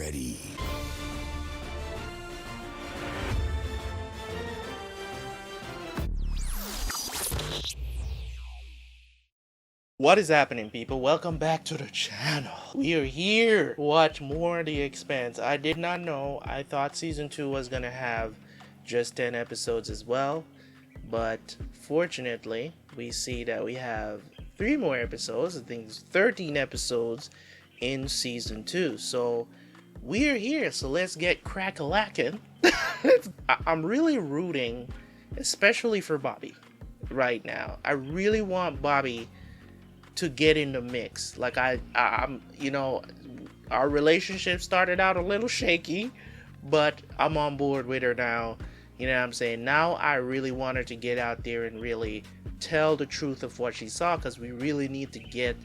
ready. What is happening, people? Welcome back to the channel. We are here to watch more of The Expanse. I did not know. I thought season 2 was gonna have just 10 episodes as well, but fortunately we see that we have 3 more episodes. I think it's 13 episodes in season 2. So we're here, so let's get crack-a-lackin'. I'm really rooting, especially for Bobbie right now. I really want Bobbie to get in the mix. Like I'm, you know, our relationship started out a little shaky, but I'm on board with her now. You know what I'm saying? Now I really want her to get out there and really tell the truth of what she saw, because we really need to get,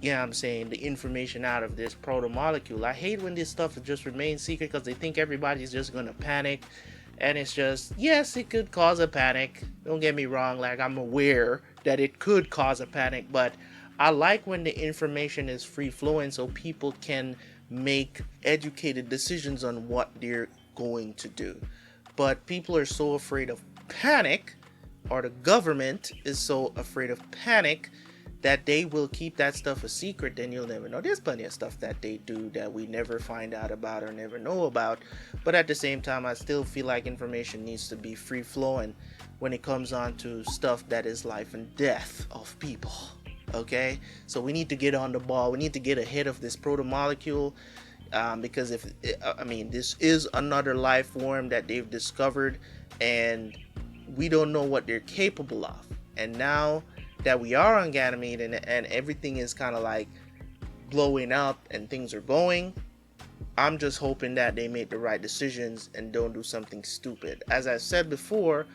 you know what I'm saying, the information out of this proto-molecule. I hate when this stuff just remains secret because they think everybody's just gonna panic. And it's just, yes, it could cause a panic. Don't get me wrong, like, I'm aware that it could cause a panic, but I like when the information is free-flowing so people can make educated decisions on what they're going to do. But people are so afraid of panic, or the government is so afraid of panic, that they will keep that stuff a secret. Then you'll never know. There's plenty of stuff that they do that we never find out about or never know about, but at the same time I still feel like information needs to be free flowing when it comes on to stuff that is life and death of people. Okay, so we need to get on the ball. We need to get ahead of this proto-molecule, because if I mean, this is another life form that they've discovered and we don't know what they're capable of. And now that we are on Ganymede and everything is kind of like blowing up and things are going, I'm just hoping that they make the right decisions and don't do something stupid. As I said before,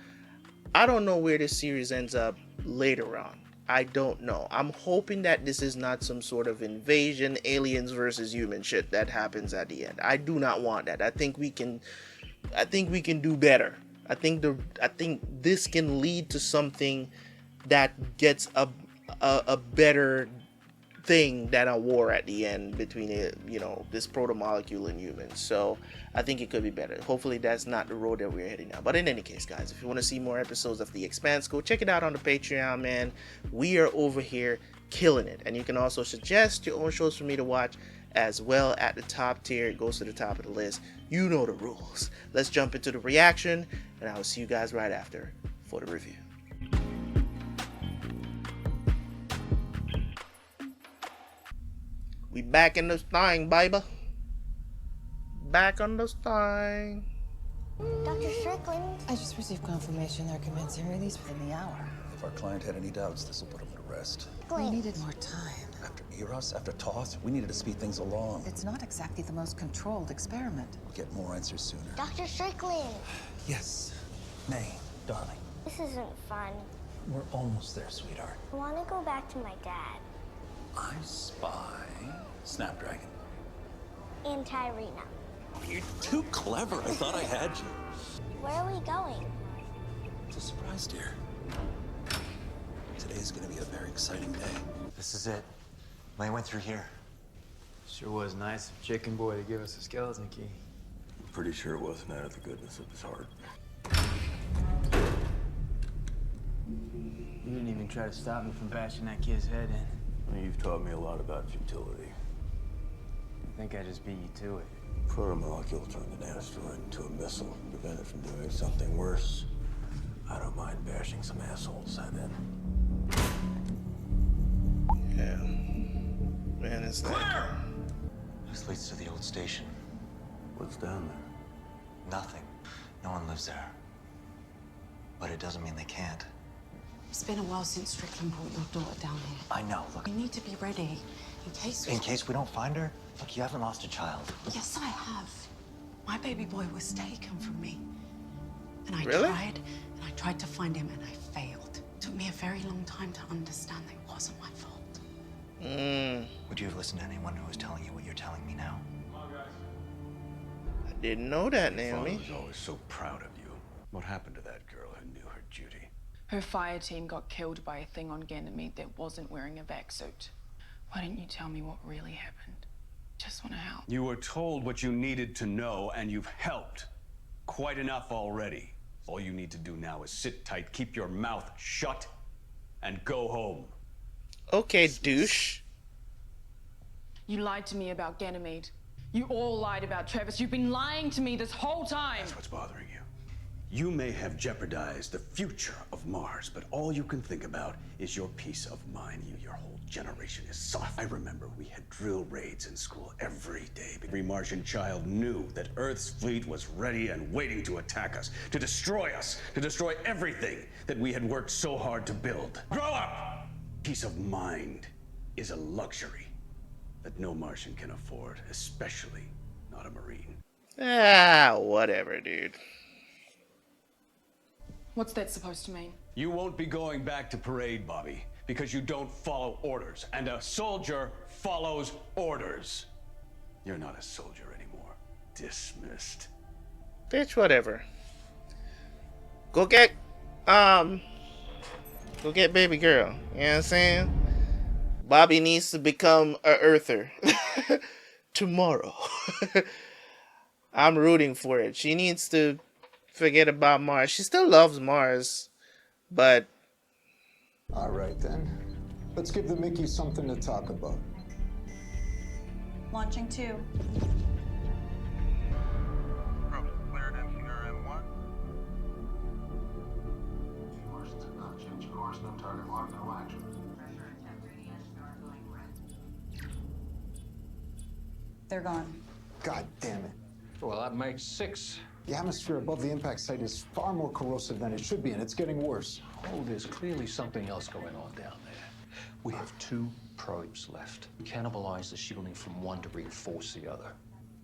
I don't know where this series ends up later on. I don't know. I'm hoping that this is not some sort of invasion, aliens versus human shit that happens at the end. I do not want that. I think we can do better. I think this can lead to something that gets a better thing than a war at the end between, you know, this proto-molecule and humans. So I think it could be better. Hopefully that's not the road that we're heading now. But in any case, guys, if you want to see more episodes of The Expanse, go check it out on the Patreon, man. We are over here killing it. And you can also suggest your own shows for me to watch as well at the top tier. It goes to the top of the list. You know the rules. Let's jump into the reaction, and I will see you guys right after for the review. We back in this thing, baby. Back on this thing. Dr. Strickland. I just received confirmation they're commencing release within the hour. If our client had any doubts, this will put him to rest. We needed more time. After Eros, after Toth, we needed to speed things along. It's not exactly the most controlled experiment. We'll get more answers sooner. Dr. Strickland. Yes. May, darling. This isn't fun. We're almost there, sweetheart. I want to go back to my dad. I spy Snapdragon. And Tyrina. You're too clever. I thought I had you. Where are we going? It's a surprise, dear. Today is going to be a very exciting day. This is it. May went through here. Sure was nice of Chicken Boy to give us a skeleton key. I'm pretty sure it wasn't out of the goodness of his heart. You didn't even try to stop me from bashing that kid's head in. Well, you've taught me a lot about futility. I think I just beat you to it. Proto-molecule turned an asteroid into a missile. Prevent it from doing something worse. I don't mind bashing some assholes head in. Yeah. Man, it's like... This leads to the old station. What's down there? Nothing. No one lives there. But it doesn't mean they can't. It's been a while since Strickland brought your daughter down here. I know, look. We need to be ready In case we don't find her, look, you haven't lost a child. Yes, I have. My baby boy was taken from me. And I Really? tried to find him and I failed. It took me a very long time to understand that it wasn't my fault. Would you have listened to anyone who was telling you what you're telling me now? I didn't know that, Father Naomi. was always so proud of you. What happened to that girl who knew her duty? Her fire team got killed by a thing on Ganymede that wasn't wearing a vac suit. Why didn't you tell me what really happened? Just want to help. You were told what you needed to know, and you've helped. Quite enough already. All you need to do now is sit tight, keep your mouth shut, and go home. Okay, douche. You lied to me about Ganymede. You all lied about Travis. You've been lying to me this whole time. That's what's bothering you. You may have jeopardized the future of Mars, but all you can think about is your peace of mind. Your whole generation is soft. I remember we had drill raids in school every day. Every Martian child knew that Earth's fleet was ready and waiting to attack us, to destroy everything that we had worked so hard to build. Grow up! Peace of mind is a luxury that no Martian can afford, especially not a Marine. Ah, whatever, dude. What's that supposed to mean? You won't be going back to parade, Bobbie, because you don't follow orders, and a soldier follows orders. You're not a soldier anymore. Dismissed. Bitch, whatever. Go get baby girl. You know what I'm saying? Bobbie needs to become a Earther. Tomorrow. I'm rooting for it. She needs to forget about Mars. She still loves Mars, but... All right, then. Let's give the Mickey something to talk about. Launching 2. Cleared MCRM-1. Course did not change course, no target lock, no action. Pressure and temp radiation are going red. They're gone. God damn it. Well, that makes 6. The atmosphere above the impact site is far more corrosive than it should be, and it's getting worse. Oh, there's clearly something else going on down there. We have 2 probes left. Cannibalize the shielding from one to reinforce the other.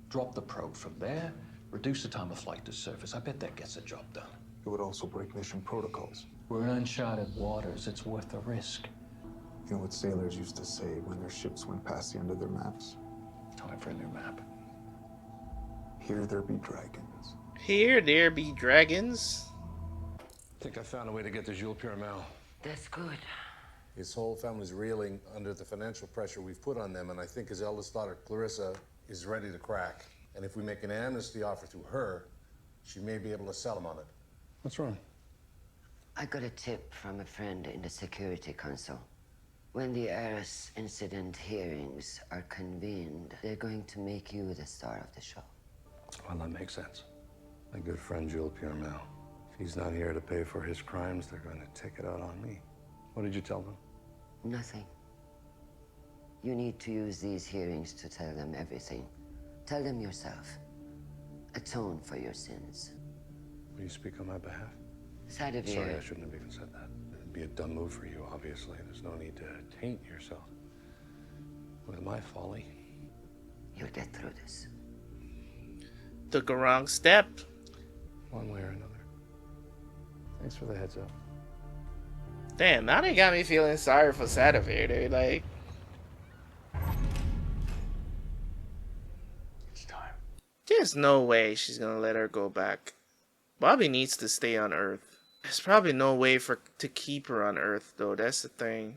Drop the probe from there, reduce the time of flight to surface. I bet that gets the job done. It would also break mission protocols. We're in uncharted waters. It's worth the risk. You know what sailors used to say when their ships went past the end of their maps? Time for a new map. Here there be dragons. Here there be dragons. I think I found a way to get to Jules Pierre-Mel. That's good. His whole family's reeling under the financial pressure we've put on them, and I think his eldest daughter, Clarissa, is ready to crack. And if we make an amnesty offer to her, she may be able to sell him on it. What's wrong? I got a tip from a friend in the Security Council. When the Eris incident hearings are convened, they're going to make you the star of the show. Well, that makes sense. My good friend, Jules Pierre-Mel. If he's not here to pay for his crimes, they're going to take it out on me. What did you tell them? Nothing. You need to use these hearings to tell them everything. Tell them yourself. Atone for your sins. Will you speak on my behalf? Sadovir. Sorry, I shouldn't have even said that. It'd be a dumb move for you, obviously. There's no need to taint yourself with my folly. You'll get through this. Took a wrong step. One way or another. Thanks for the heads up. Damn, now they got me feeling sorry for Sadovir, dude. Like, It's time. there's no way she's gonna let her go back. Bobbie needs to stay on Earth. There's probably no way to keep her on Earth, though. That's the thing.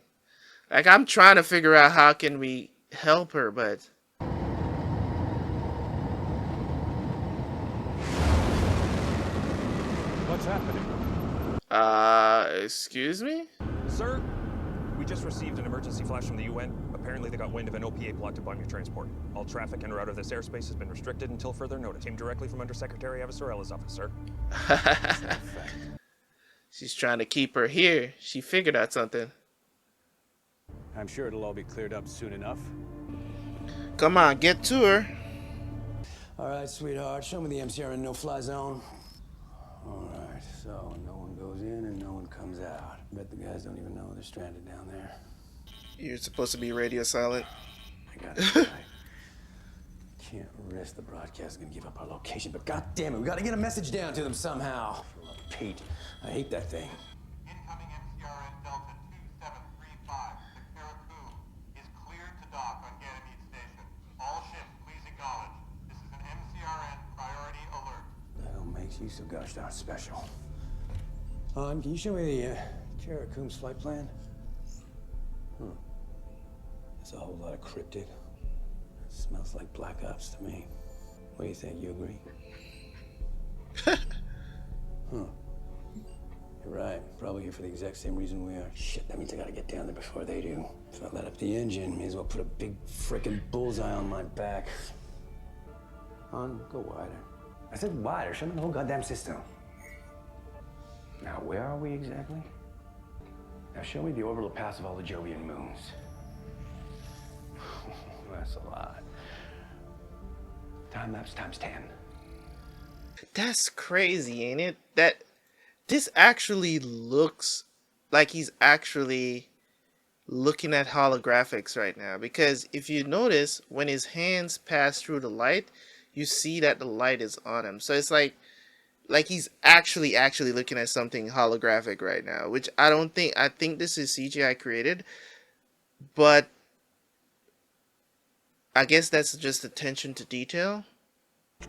Like, I'm trying to figure out how can we help her, but... What's happening? Excuse me? Sir, we just received an emergency flash from the UN. Apparently they got wind of an OPA plot to bomb your transport. All traffic in or out of this airspace has been restricted until further notice. Came directly from Undersecretary Avasorella's office, sir. She's trying to keep her here. She figured out something. I'm sure it'll all be cleared up soon enough. Come on, get to her. All right, sweetheart, show me the MCR in no-fly zone. All right, so no one goes in and no one comes out. I bet the guys don't even know they're stranded down there. You're supposed to be radio silent. I got it. Right. Can't risk the broadcast gonna give up our location, but god damn it, we gotta get a message down to them somehow. For love of Pete, I hate that thing. Incoming MCRN Delta 2735. The Caribou is cleared to dock on Ganymede Station. All ships, please acknowledge. This is an MCRN priority alert. The hell makes you so gosh darn special? Can you show me the Caribou's flight plan? That's a whole lot of cryptic. This Smells like Black Ops to me. What do you think? You agree? Huh. You're right. Probably here for the exact same reason we are. Shit, that means I gotta get down there before they do. If I let up the engine, may as well put a big frickin' bullseye on my back. On, go wider. I said wider. Show me the whole goddamn system. Now, where are we exactly? Now, show me the orbital paths of all the Jovian moons. That's a lot. Time lapse times 10. That's crazy, ain't it? That this actually looks like he's actually looking at holographics right now, because if you notice, when his hands pass through the light, you see that the light is on him. So it's like he's actually looking at something holographic right now, which I think this is CGI created, but I guess that's just attention to detail.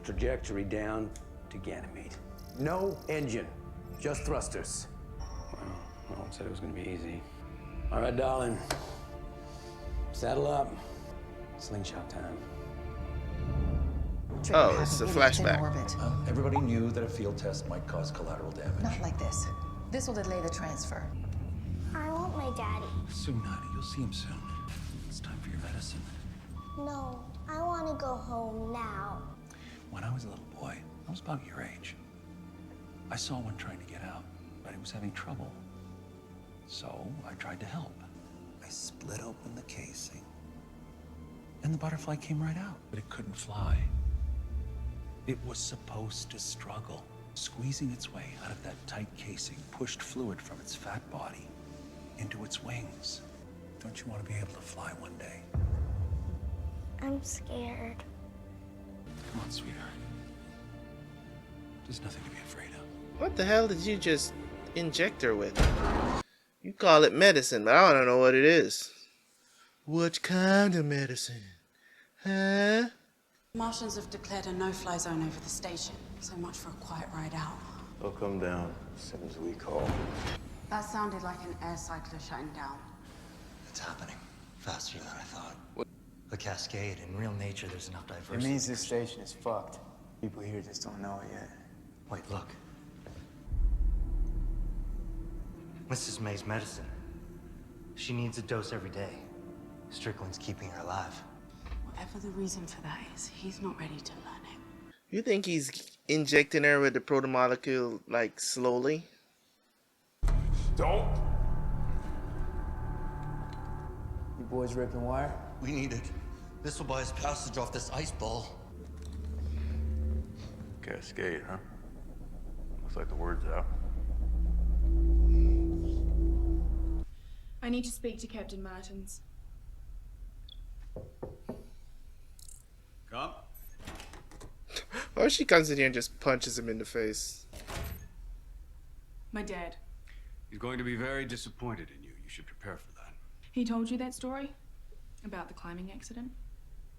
Trajectory down to Ganymede. No engine, just thrusters. Well, no one said it was gonna be easy. All right, darling. Saddle up. Slingshot time. Oh, it's a flashback. Everybody knew that a field test might cause collateral damage. Not like this. This will delay the transfer. I want my daddy. Soon, honey. You'll see him soon. It's time for your medicine. No, I want to go home now. When I was a little boy, I was about your age. I saw one trying to get out, but he was having trouble. So I tried to help. I split open the casing, and the butterfly came right out, but it couldn't fly. It was supposed to struggle. Squeezing its way out of that tight casing pushed fluid from its fat body into its wings. Don't you want to be able to fly one day? I'm scared. Come on, sweetheart. There's nothing to be afraid of. What the hell did you just inject her with? You call it medicine, but I don't know what it is. What kind of medicine? Huh? Martians have declared a no-fly zone over the station. So much for a quiet ride out. They'll come down as soon as we call. That sounded like an air cycler shutting down. It's happening faster than I thought. The cascade, in real nature, there's enough It diversity. means this station is fucked. People here just don't know it yet. Wait, look. Mrs. May's medicine. She needs a dose every day. Strickland's keeping her alive. Whatever the reason for that is, he's not ready to learn it. You think he's injecting her with the protomolecule, like, slowly? Don't! You boys ripping wire? We need it. This will buy us passage off this ice ball. Cascade, huh? Looks like the word's out. I need to speak to Captain Martins. Come. Or she comes in here and just punches him in the face. My dad. He's going to be very disappointed in you. You should prepare for that. He told you that story? About the climbing accident?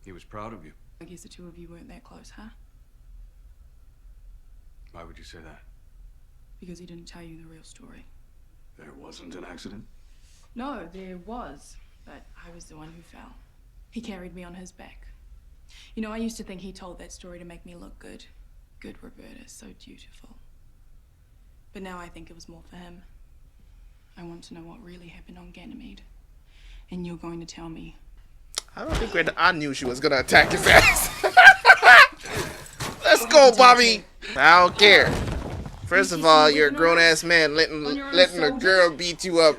He was proud of you. I guess the two of you weren't that close, huh? Why would you say that? Because he didn't tell you the real story. There wasn't an accident? No, there was, but I was the one who fell. He carried me on his back. You know, I used to think he told that story to make me look good. Good Roberta, so dutiful. But now I think it was more for him. I want to know what really happened on Ganymede. And you're going to tell me. I don't think I knew she was gonna attack his ass. Let's go, Bobbie. I don't care. First of all, you're a grown-ass man letting a girl beat you up,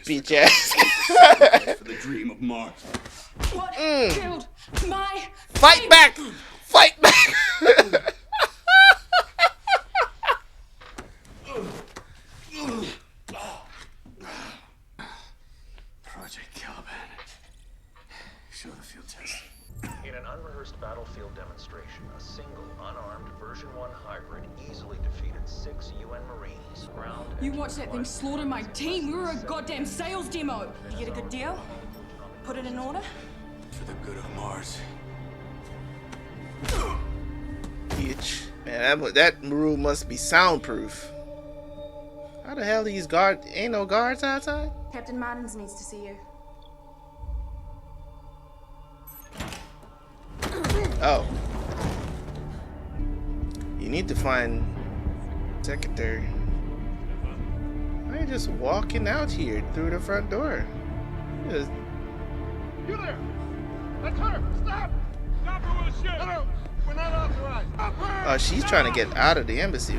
beat your ass. For the dream of Mars. What killed my Fight back! Fight back! Project Caliban. Show the field test. In an unrehearsed battlefield demonstration, a single, unarmed version 1 hybrid easily defeated 6 UN Marines. Ground You watched that thing slaughter my team. We were a goddamn sales demo. Did you get a good deal? Put it in order? For the good of Mars. Bitch. Man, that room must be soundproof. How the hell these guards? Ain't no guards outside? Captain Martins needs to see you. Oh. You need to find secretary. Why are you just walking out here through the front door? Just... You there! That's her! Stop! Stop her with a ship! No, we're not authorized. Stop her! Oh, she's trying to get out of the embassy.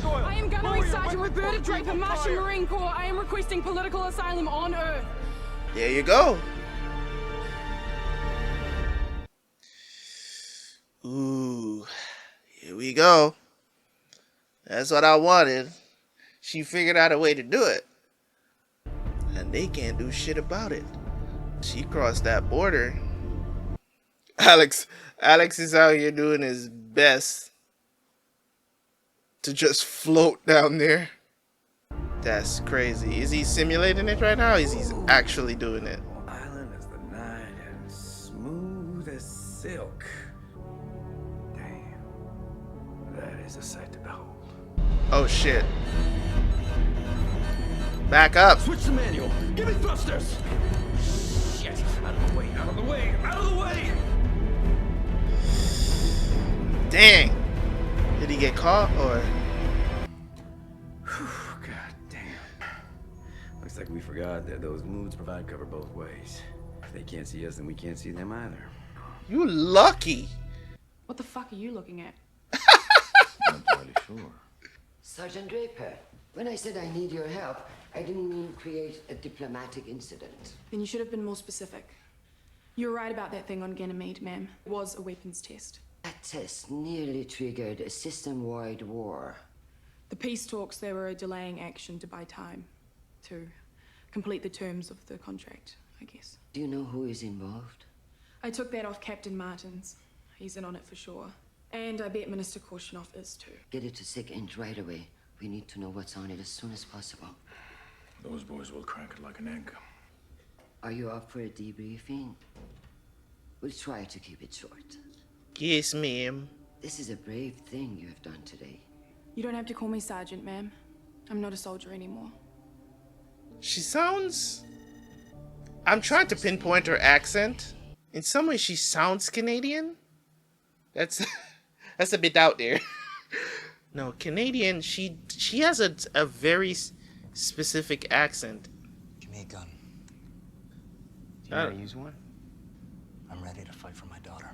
I am Gunnery Sergeant Roberta Draper, Martian Marine Corps. I am requesting political asylum on Earth. There you go. Ooh, here we go. That's what I wanted. She figured out a way to do it. And they can't do shit about it. She crossed that border. Alex is out here doing his best to just float down there. That's crazy. Is he simulating it right now? Or is he actually doing it? Island as the night and smooth as silk. Damn. That is a sight to behold. Oh shit. Back up. Switch the manual. Give me thrusters. Shit. Out of the way. Out of the way. Out of the way. Dang. Did he get caught or? God damn. Looks like we forgot that those moods provide cover both ways. If they can't see us, then we can't see them either. You lucky. What the fuck are you looking at? I'm entirely sure. Sergeant Draper, when I said I need your help, I didn't mean create a diplomatic incident. Then you should have been more specific. You were right about that thing on Ganymede, ma'am. It was a weapons test. That test nearly triggered a system-wide war. The peace talks, they were a delaying action to buy time. To complete the terms of the contract, I guess. Do you know who is involved? I took that off Captain Martin's. He's in on it for sure. And I bet Minister Korshunov is too. Get it to Sick End right away. We need to know what's on it as soon as possible. Those boys will crack it like an egg. Are you up for a debriefing? We'll try to keep it short. Yes, ma'am. This is a brave thing you have done today. You don't have to call me Sergeant, ma'am. I'm not a soldier anymore. She sounds... I'm trying to pinpoint her accent. In some way, she sounds Canadian. That's that's a bit out there. No, Canadian, she has a very specific accent. Give me a gun. Do you know how to use one? I'm ready to fight for my daughter.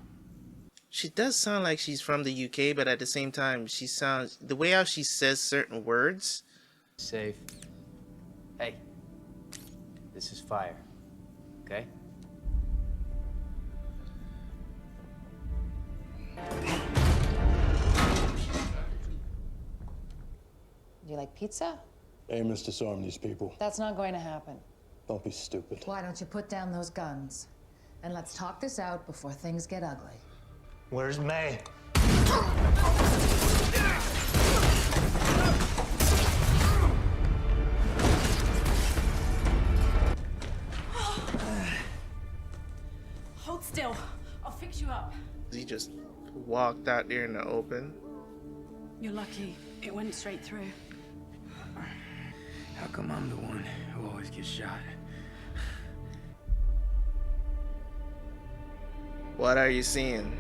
She does sound like she's from the UK, but at the same time, she sounds... The way how she says certain words... Safe. Hey. This is fire. Okay? Do you like pizza? Aim is to disarm these people. That's not going to happen. Don't be stupid. Why don't you put down those guns? And let's talk this out before things get ugly. Where's May? Hold still. I'll fix you up. He just walked out there in the open. You're lucky. It went straight through. How come I'm the one who always gets shot? What are you seeing?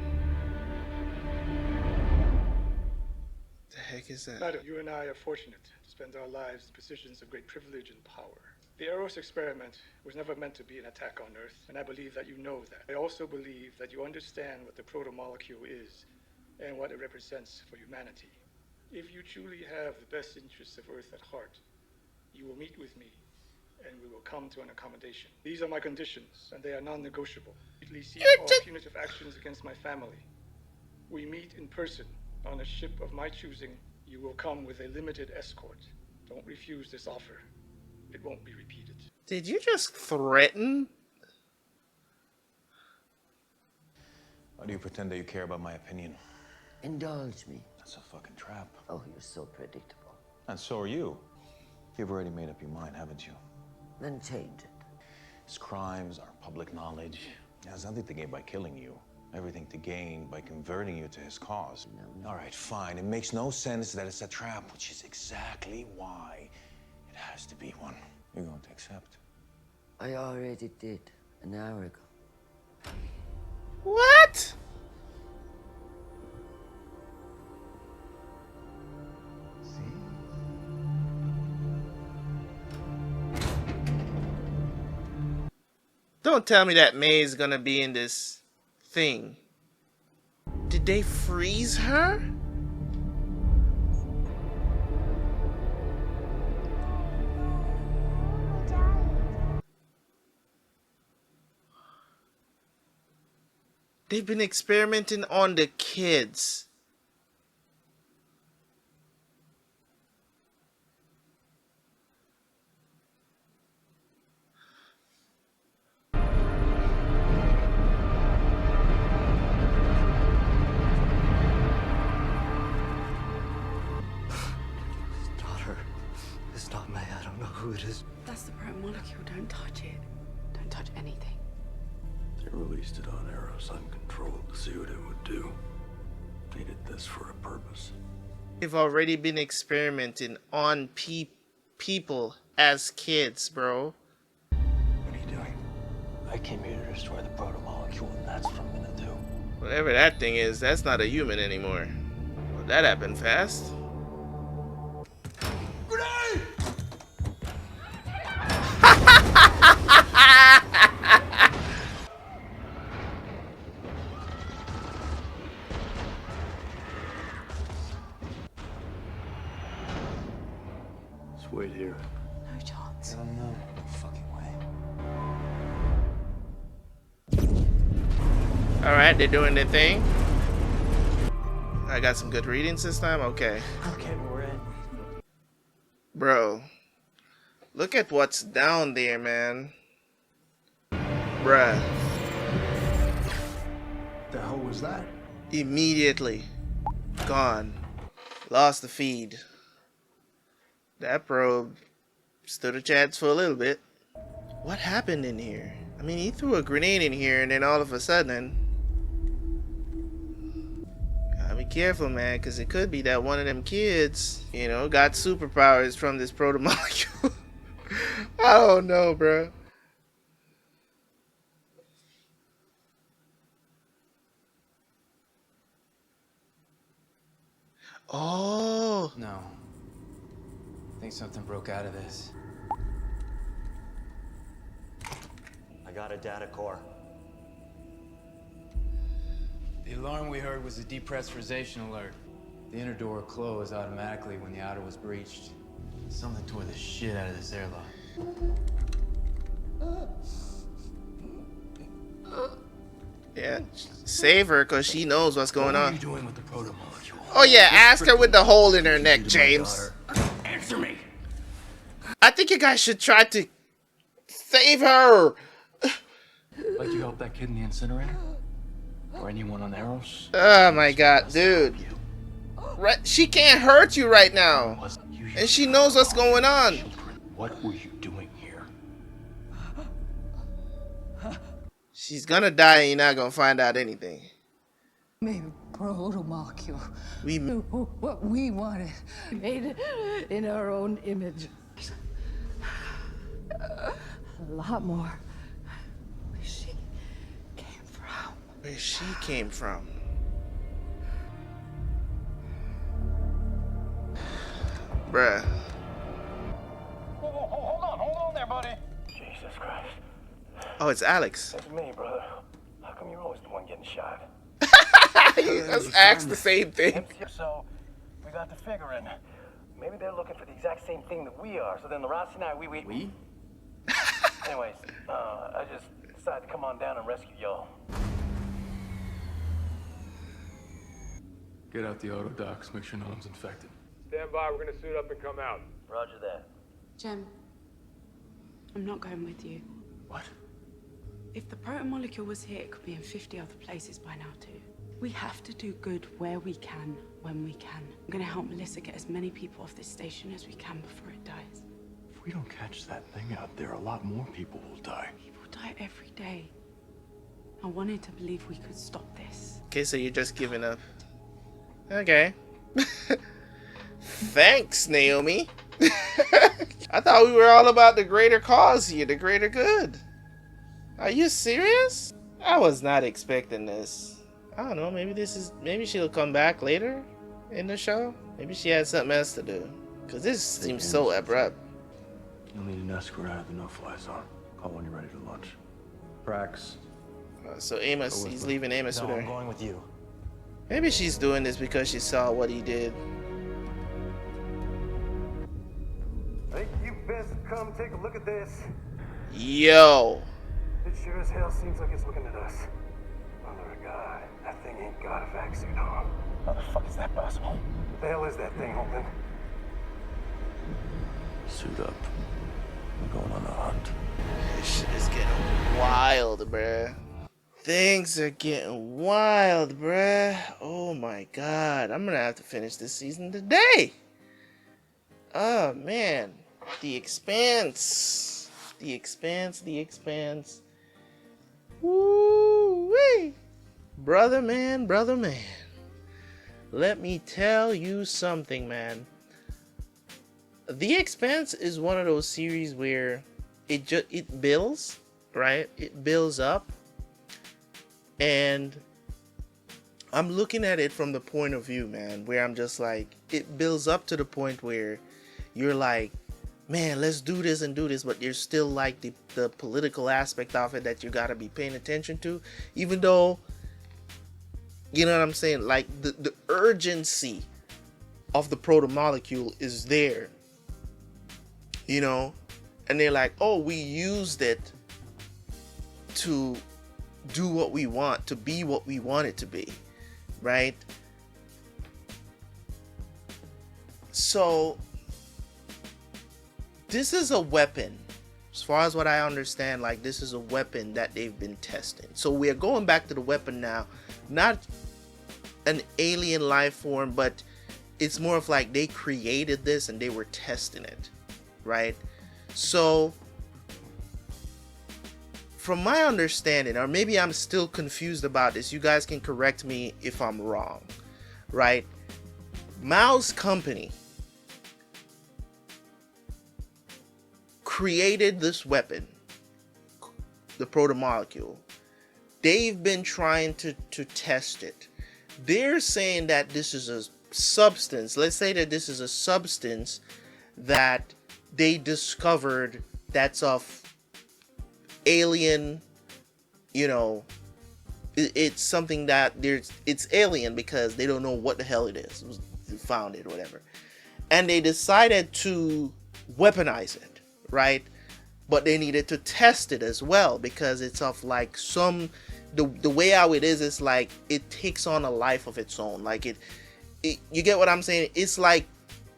The heck is that? Madam, you and I are fortunate to spend our lives in positions of great privilege and power. The Eros experiment was never meant to be an attack on Earth, and I believe that you know that. I also believe that you understand what the proto-molecule is and what it represents for humanity. If you truly have the best interests of Earth at heart, you will meet with me, and we will come to an accommodation. These are my conditions, and they are non-negotiable. Immediately cease all punitive actions against my family. We meet in person on a ship of my choosing. You will come with a limited escort. Don't refuse this offer. It won't be repeated. Did you just threaten? Why do you pretend that you care about my opinion? Indulge me. That's a fucking trap. Oh, you're so predictable. And so are you. You've already made up your mind, haven't you? Then change it. His crimes are public knowledge. He has nothing to gain by killing you. Everything to gain by converting you to his cause. No. All right, fine. It makes no sense that it's a trap, which is exactly why it has to be one. You're going to accept. I already did, an hour ago. What? What? Don't tell me that May is gonna be in this thing. Did they freeze her? They've been experimenting on the kids. It's not May. I don't know who it is. That's the proto molecule. Don't touch it. Don't touch anything. They released it on Eros uncontrolled to see what it would do. Needed this for a purpose. They've already been experimenting on people as kids, bro. What are you doing? I came here to destroy the proto-molecule, and that's what I'm gonna do. Whatever that thing is, that's not a human anymore. Well, that happened fast. Let's wait here. No chance. No, no fucking way. Alright, they're doing their thing. I got some good readings this time? Okay. Okay, we're in. Bro. Look at what's down there, man. Bruh. The hell was that? Immediately. Gone. Lost the feed. That probe stood a chance for a little bit. What happened in here? I mean, he threw a grenade in here and then all of a sudden... Gotta be careful, man, because it could be that one of them kids, you know, got superpowers from this proto-molecule. I don't know, bro. Oh. No. I think something broke out of this. I got a data core. The alarm we heard was a depressurization alert. The inner door closed automatically when the outer was breached. Something tore the shit out of this airlock. Yeah, save her because she knows what's going on. What are you doing with the proto-molecule? Oh yeah, ask her with the hole in her neck, James. Answer me! I think you guys should try to save her. Like you help that kid in the incinerator? Or anyone on Eros? Oh my god, dude. Right, she can't hurt you right now. And she knows what's going on. What were you doing here? She's gonna die and you're not gonna find out anything. Maybe proto-molecule. We do what we wanted. Made it in our own image. A lot more. Where she came from. Where she came from. Bruh. Hold on there, buddy. Jesus Christ. Oh, it's Alex. That's me, brother. How come you're always the one getting shot? Let's ask the same thing. So, we got to figuring. Maybe they're looking for the exact same thing that we are. So then the Rossi and I, we? Anyways, I just decided to come on down and rescue y'all. Get out the auto docs, make sure no one's infected. Stand by, we're gonna suit up and come out. Roger that. Jem, I'm not going with you. What? If the proto-molecule was here, it could be in 50 other places by now, too. We have to do good where we can, when we can. I'm gonna help Melissa get as many people off this station as we can before it dies. If we don't catch that thing out there, a lot more people will die. People die every day. I wanted to believe we could stop this. Okay, so you're just giving up. Okay. Thanks, Naomi. I thought we were all about the greater cause here, the greater good. Are you serious? I was not expecting this. I don't know. Maybe she'll come back later in the show. Maybe she has something else to do. Cause this seems so abrupt. You'll need an escort out of the no-fly zone. Call when you're ready to launch. Prax. So Amos, he's leaving Amos with her. I'm going with you. Maybe she's doing this because she saw what he did. I think you best come take a look at this. Yo. It sure as hell seems like it's looking at us. Mother of God, that thing ain't got a vaccine on. How the fuck is that possible? What the hell is that thing, Holden? Suit up. We're going on a hunt. This shit is getting wild, bruh. Things are getting wild, bruh. Oh my God. I'm gonna have to finish this season today. Oh man. The Expanse. The Expanse. The Expanse. Woo-wee. Brother man, brother man. Let me tell you something, man. The Expanse is one of those series where it builds, right? It builds up. And I'm looking at it from the point of view, man, where I'm just like, it builds up to the point where you're like, man, let's do this and do this, but there's still like the political aspect of it that you gotta be paying attention to, even though, you know what I'm saying, like the urgency of the proto-molecule is there, you know, and they're like, oh, we used it to do what we want, to be what we want it to be, right? So this is a weapon, as far as what I understand, like this is a weapon that they've been testing. So we're going back to the weapon now, not an alien life form, but it's more of like they created this and they were testing it, right? So from my understanding, or maybe I'm still confused about this, you guys can correct me if I'm wrong, right? Mao's company created this weapon, the proto-molecule. They've been trying to test it. They're saying that this is a substance. Let's say that this is a substance that they discovered that's of alien, you know, it's something that it's alien because they don't know what the hell it is. They found it or whatever. And they decided to weaponize it, right? But they needed to test it as well because it's of like the way how it is, it's like it takes on a life of its own. Like it you get what I'm saying? It's like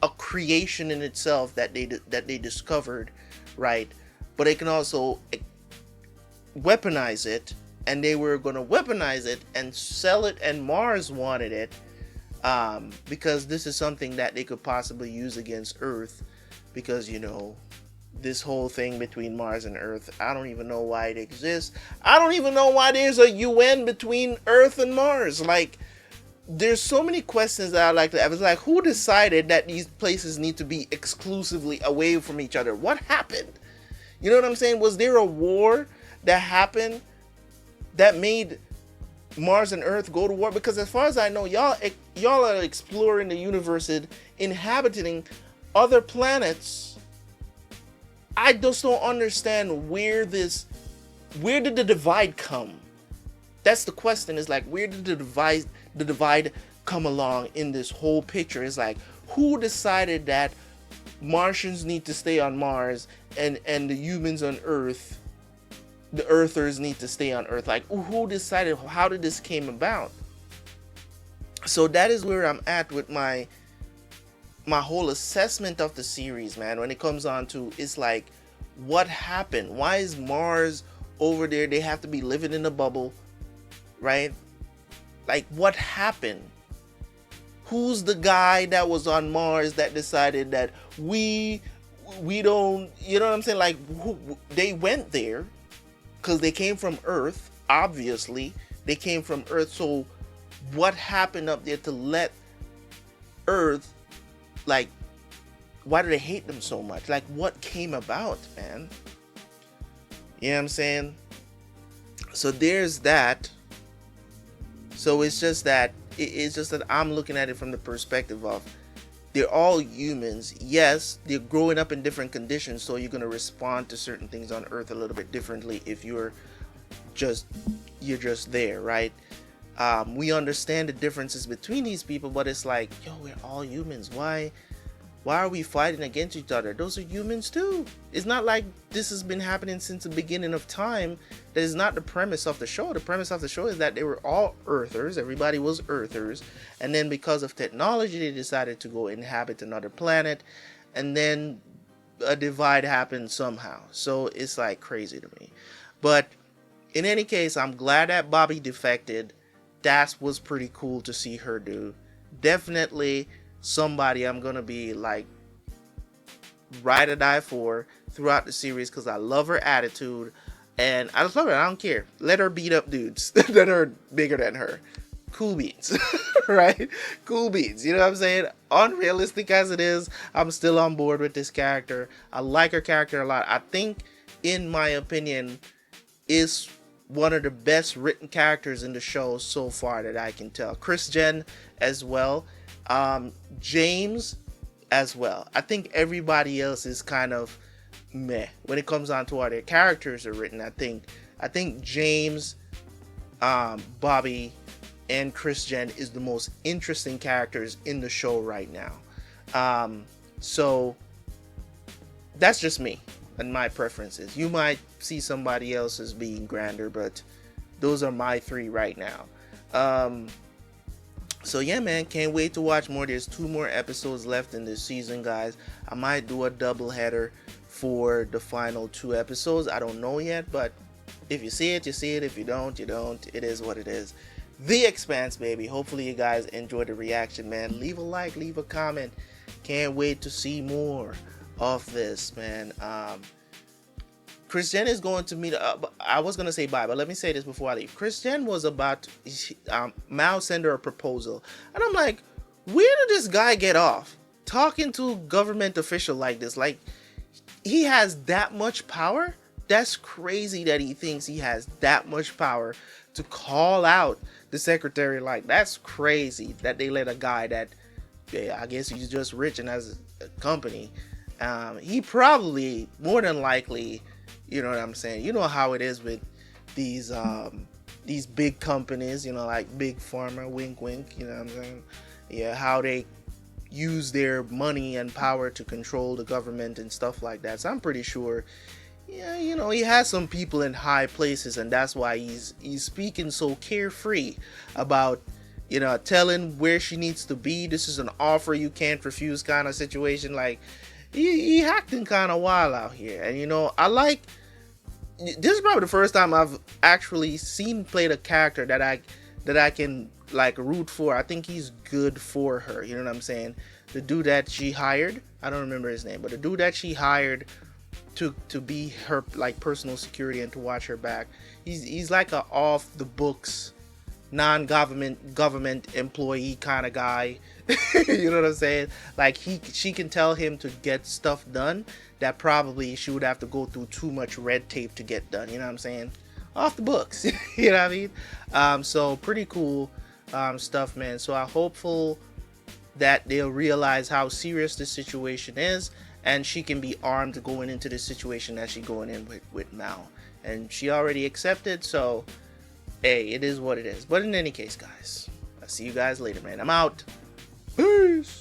a creation in itself that they discovered, right? But they can also weaponize it, and they were going to weaponize it and sell it, and Mars wanted it because this is something that they could possibly use against Earth, because, you know, this whole thing between Mars and Earth, I don't even know why it exists. I don't even know why there's a UN between Earth and Mars. Like, there's so many questions that I like to have. It's like, who decided that these places need to be exclusively away from each other? What happened? You know what I'm saying? Was there a war that happened that made Mars and Earth go to war? Because as far as I know, y'all are exploring the universe and inhabiting other planets. I just don't understand where did the divide come? That's the question. Is like, where did the divide come along in this whole picture? It's like, who decided that Martians need to stay on Mars and the humans on Earth, the Earthers need to stay on Earth? Like, who decided? How did this came about? So that is where I'm at with my whole assessment of the series, man. When it comes on to, it's like, what happened? Why is Mars over there? They have to be living in a bubble, right? Like, what happened? Who's the guy that was on Mars that decided that we don't, you know what I'm saying? Like, they went there because they came from Earth. Obviously, they came from Earth. So what happened up there to let Earth, like, why do they hate them so much? Like, what came about, man? You know what I'm saying? So there's that. So it's just that I'm looking at it from the perspective of they're all humans. Yes, they're growing up in different conditions, so you're going to respond to certain things on Earth a little bit differently if you're just there, right? We understand the differences between these people, but it's like, yo, we're all humans. Why are we fighting against each other? Those are humans too. It's not like this has been happening since the beginning of time. That is not the premise of the show. The premise of the show is that they were all Earthers. Everybody was Earthers. And then because of technology, they decided to go inhabit another planet. And then a divide happened somehow. So it's like crazy to me. But in any case, I'm glad that Bobbie defected. That was pretty cool to see her do. Definitely somebody I'm gonna be like ride or die for throughout the series, because I love her attitude and I just love her. I don't care. Let her beat up dudes that are bigger than her. Cool beans. Right? Cool beans. You know what I'm saying? Unrealistic as it is, I'm still on board with this character. I like her character a lot. I think, in my opinion, is one of the best written characters in the show so far that I can tell. Chris Jen as well. James as well. I think everybody else is kind of meh when it comes on to how their characters are written. I think James, Bobbie, and Chris Jen is the most interesting characters in the show right now. So that's just me and my preferences. You might see somebody else as being grander, but those are my three right now. So yeah, man, can't wait to watch more. There's 2 more episodes left in this season, guys. I might do a double header for the final 2 episodes. I don't know yet, but if you see it, you see it. If you don't, you don't. It is what it is. The Expanse, baby. Hopefully you guys enjoyed the reaction, man. Leave a like, leave a comment. Can't wait to see more of this, man. Chris Jen is going to meet I was going to say bye, but let me say this before I leave. Chris Jen was about Mal send her a proposal, and I'm like, where did this guy get off talking to a government official like this? Like, he has that much power? That's crazy that he thinks he has that much power to call out the secretary. Like, that's crazy that they let a guy that, yeah, I guess he's just rich and has a company. He probably, more than likely, you know what I'm saying? You know how it is with these big companies, you know, like Big Pharma, wink, wink, you know what I'm saying? Yeah, how they use their money and power to control the government and stuff like that. So I'm pretty sure, yeah, you know, he has some people in high places, and that's why he's speaking so carefree about, you know, telling where she needs to be. This is an offer you can't refuse kind of situation. Like, he acting kind of wild out here. And, you know, this is probably the first time I've actually seen played a character that I can like root for. I think he's good for her. You know what I'm saying? The dude that she hired, I don't remember his name, but the dude that she hired to be her like personal security and to watch her back, he's like a off the books, government employee kind of guy. You know what I'm saying? Like, she can tell him to get stuff done that probably she would have to go through too much red tape to get done. You know what I'm saying? Off the books. You know what I mean? So pretty cool stuff, man. So I'm hopeful that they'll realize how serious this situation is, and she can be armed going into this situation that she's going in with Mal. And she already accepted, so hey, it is what it is. But in any case, guys, I'll see you guys later, man. I'm out. Peace.